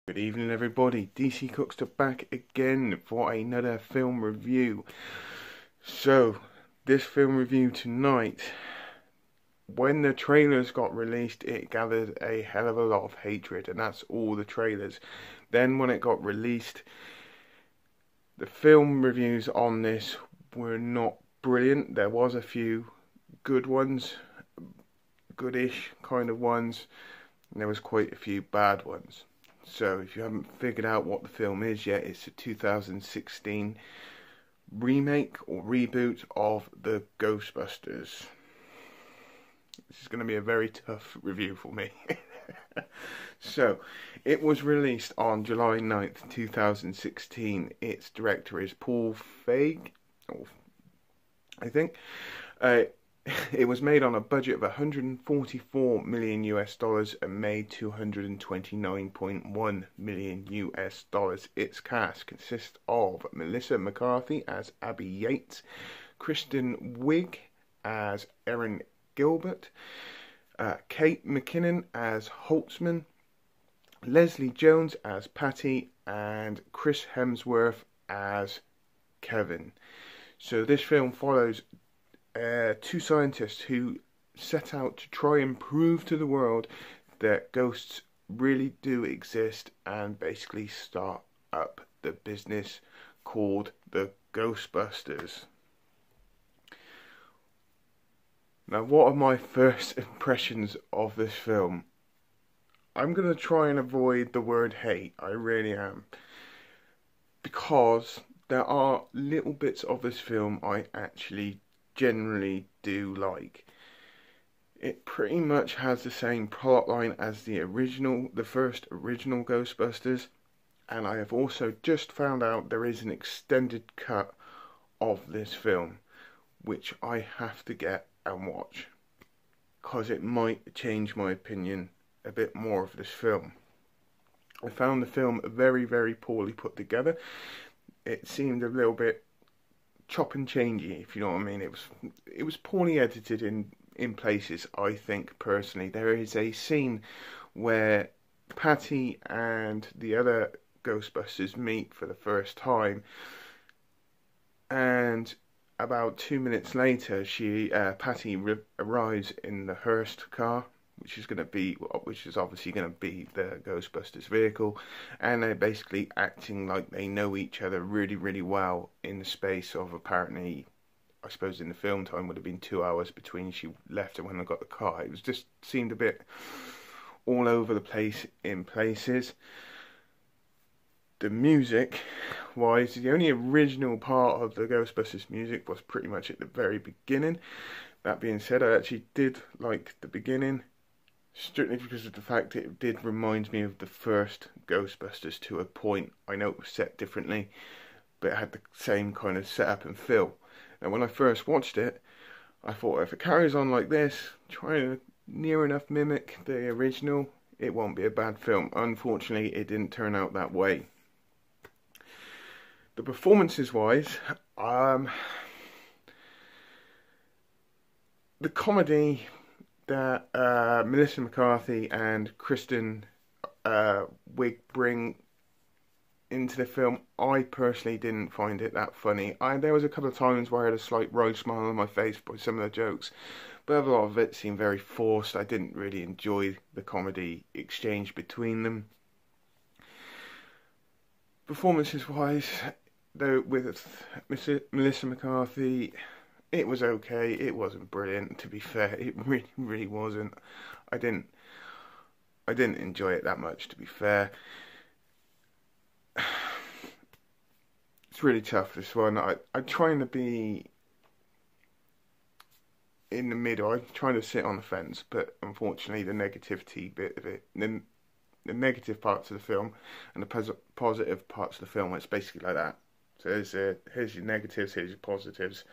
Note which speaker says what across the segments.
Speaker 1: Good evening everybody, DC Cooks are back again for another film review. So, this film review tonight, when the trailers got released it gathered a hell of a lot of hatred, and that's all the trailers. Then when it got released, the film reviews on this were not brilliant. There was a few good ones, goodish kind of ones, and there was quite a few bad ones. So if you haven't figured out what the film is yet, it's a 2016 remake or reboot of the Ghostbusters. This is going to be a very tough review for me. So, it was released on July 9th, 2016. Its director is Paul Feig, I think. It was made on a budget of 144 million US dollars and made 229.1 million US dollars. Its cast consists of Melissa McCarthy as Abby Yates, Kristen Wiig as Erin Gilbert, Kate McKinnon as Holtzman, Leslie Jones as Patty, and Chris Hemsworth as Kevin. So this film follows two scientists who set out to try and prove to the world that ghosts really do exist, and basically start up the business called the Ghostbusters. Now, what are my first impressions of this film? I'm going to try and avoid the word hate, I really am, because there are little bits of this film I actually generally do like. It pretty much has the same plot line as the first original Ghostbusters, and I have also just found out there is an extended cut of this film, which I have to get and watch, because it might change my opinion a bit more of this film. I found the film very, very poorly put together. It seemed a little bit chop and changey, if you know what I mean. It was poorly edited in places, I think, personally. There is a scene where Patty and the other Ghostbusters meet for the first time, and about 2 minutes later, Patty arrives in the Hearst car, which is obviously going to be the Ghostbusters vehicle, and they're basically acting like they know each other really, really well in the space of, apparently, I suppose in the film time would have been 2 hours between she left and when I got the car. It was just seemed a bit all over the place in places. The music wise, the only original part of the Ghostbusters music was pretty much at the very beginning. That being said, I actually did like the beginning, strictly because of the fact that it did remind me of the first Ghostbusters to a point. I know it was set differently, but it had the same kind of setup and feel. And when I first watched it, I thought, if it carries on like this, trying to near enough mimic the original, it won't be a bad film. Unfortunately, it didn't turn out that way. The performances wise, the comedy that Melissa McCarthy and Kristen Wiig bring into the film, I personally didn't find it that funny. There was a couple of times where I had a slight wry smile on my face by some of the jokes, but a lot of it seemed very forced. I didn't really enjoy the comedy exchange between them. Performances wise, though, with Melissa McCarthy, it was okay. It wasn't brilliant, to be fair. It really, really wasn't. I didn't enjoy it that much, to be fair. It's really tough, this one. I'm trying to be in the middle. I'm trying to sit on the fence, but unfortunately the negativity bit of it, the negative parts of the film and the positive parts of the film, it's basically like that. So here's your negatives, here's your positives,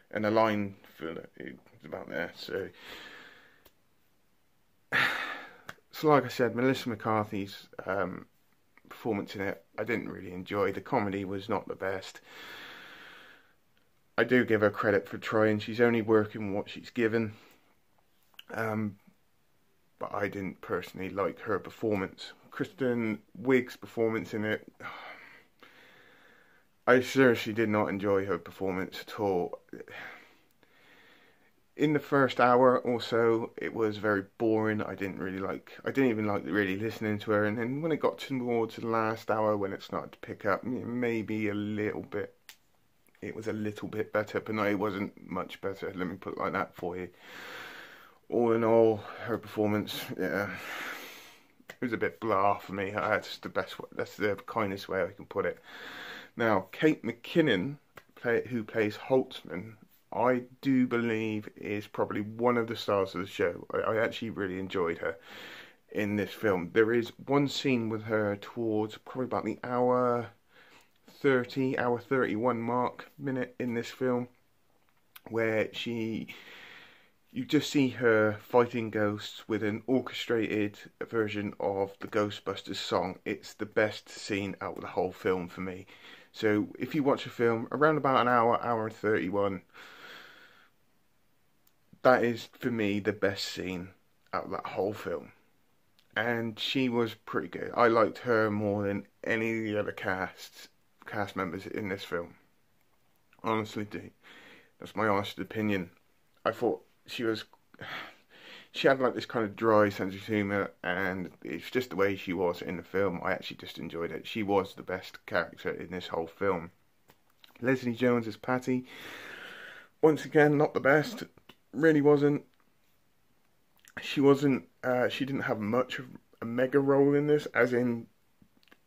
Speaker 1: and a line for it's about there. So like I said, Melissa McCarthy's performance in it, I didn't really enjoy. The comedy was not the best. I do give her credit for trying. She's only working what she's given. But I didn't personally like her performance. Kristen Wiig's performance in it, I seriously did not enjoy her performance at all. In the first hour or so, it was very boring. I didn't even like really listening to her. And then when it got towards the last hour, when it started to pick up, maybe a little bit, it was a little bit better, but no, it wasn't much better. Let me put it like that for you. All in all, her performance, yeah, it was a bit blah for me. That's the kindest way I can put it. Now, Kate McKinnon, who plays Holtzman, I do believe is probably one of the stars of the show. I actually really enjoyed her in this film. There is one scene with her towards probably about the hour 31 minute in this film, where you just see her fighting ghosts with an orchestrated version of the Ghostbusters song. It's the best scene out of the whole film for me. So if you watch a film around about an hour and 31, that is, for me, the best scene out of that whole film. And she was pretty good. I liked her more than any of the other cast members in this film. Honestly do. That's my honest opinion. I thought she had like this kind of dry sense of humour, and it's just the way she was in the film. I actually just enjoyed it. She was the best character in this whole film. Leslie Jones as Patty, once again, not the best. Really wasn't. She didn't have much of a mega role in this, as in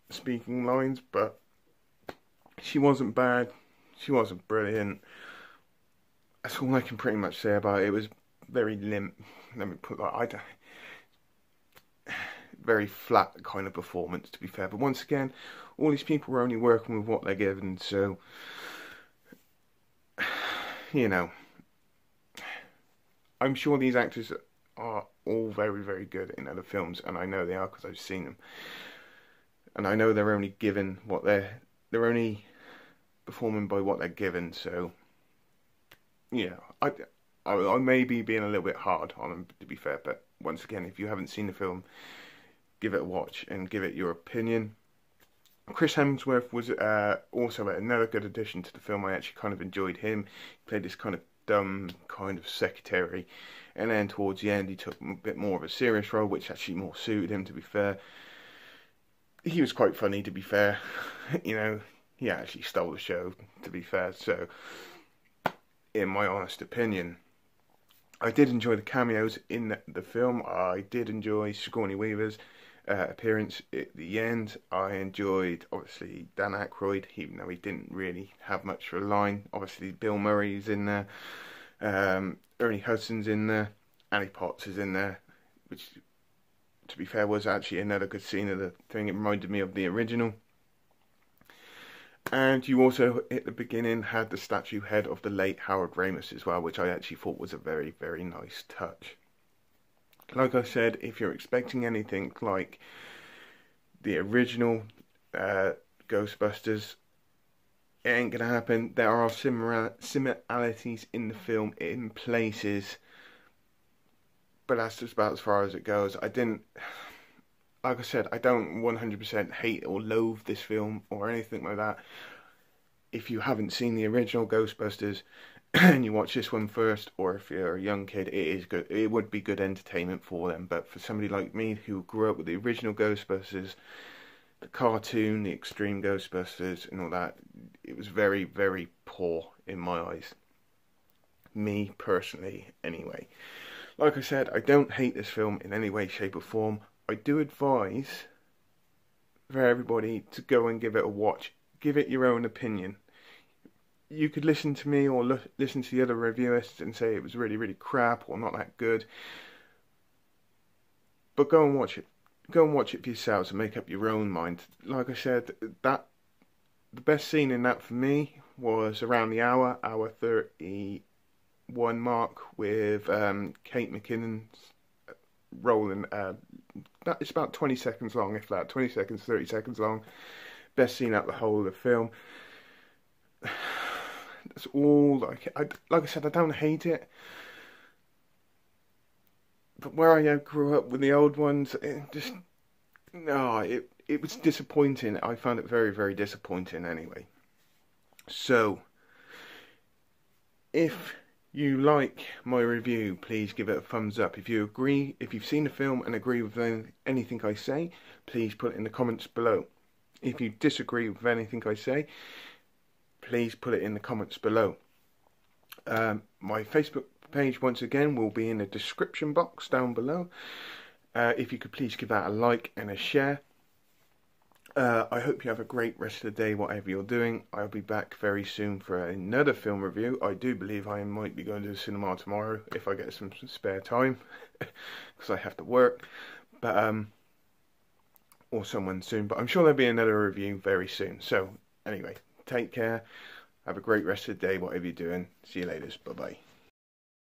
Speaker 1: speaking lines, but she wasn't bad. She wasn't brilliant. That's all I can pretty much say about it. It was very limp. Let me put that. Very flat kind of performance, to be fair. But once again, all these people were only working with what they're given, so you know. I'm sure these actors are all very, very good in other films, and I know they are because I've seen them. And I know they're only given what they're only performing by what they're given. So, yeah, I may be being a little bit hard on them, to be fair. But once again, if you haven't seen the film, give it a watch and give it your opinion. Chris Hemsworth was also another good addition to the film. I actually kind of enjoyed him. He played this kind of dumb kind of secretary, and then towards the end he took a bit more of a serious role, which actually more suited him, to be fair. He was quite funny, to be fair. You know, he actually stole the show, to be fair. So, in my honest opinion, I did enjoy the cameos in the film. I did enjoy Sigourney Weaver's appearance at the end. I enjoyed, obviously, Dan Aykroyd, even though he didn't really have much for a line. Obviously, Bill Murray's in there, Ernie Hudson's in there, Annie Potts is in there, which, to be fair, was actually another good scene of the thing. It reminded me of the original. And you also, at the beginning, had the statue head of the late Harold Ramis as well, which I actually thought was a very, very nice touch. Like I said, if you're expecting anything like the original Ghostbusters, it ain't gonna happen. There are similarities in the film in places, but that's just about as far as it goes. Like I said, I don't 100% hate or loathe this film or anything like that. If you haven't seen the original Ghostbusters and you watch this one first, or if you're a young kid, it is good. It would be good entertainment for them. But for somebody like me who grew up with the original Ghostbusters, the cartoon, the Extreme Ghostbusters and all that, it was very, very poor in my eyes. Me, personally, anyway. Like I said, I don't hate this film in any way, shape or form. I do advise for everybody to go and give it a watch. Give it your own opinion. You could listen to me or listen to the other reviewers and say it was really, really crap or not that good. But go and watch it. Go and watch it for yourselves and make up your own mind. Like I said, the best scene in that for me was around the hour 31 mark with Kate McKinnon's rolling. It's about 20 seconds long, if that. 20 seconds, 30 seconds long. Best scene out the whole of the film. That's all. Like I said, I don't hate it. But where I grew up with the old ones, No, it was disappointing. I found it very, very disappointing anyway. So, if you like my review, please give it a thumbs up. If you agree, if you've seen the film and agree with anything I say, please put it in the comments below. If you disagree with anything I say, please put it in the comments below. My Facebook page, once again, will be in the description box down below. If you could please give that a like and a share. I hope you have a great rest of the day, whatever you're doing. I'll be back very soon for another film review. I do believe I might be going to the cinema tomorrow if I get some spare time, because I have to work. But or someone soon. But I'm sure there'll be another review very soon. So anyway, take care. Have a great rest of the day, whatever you're doing. See you later. Bye bye.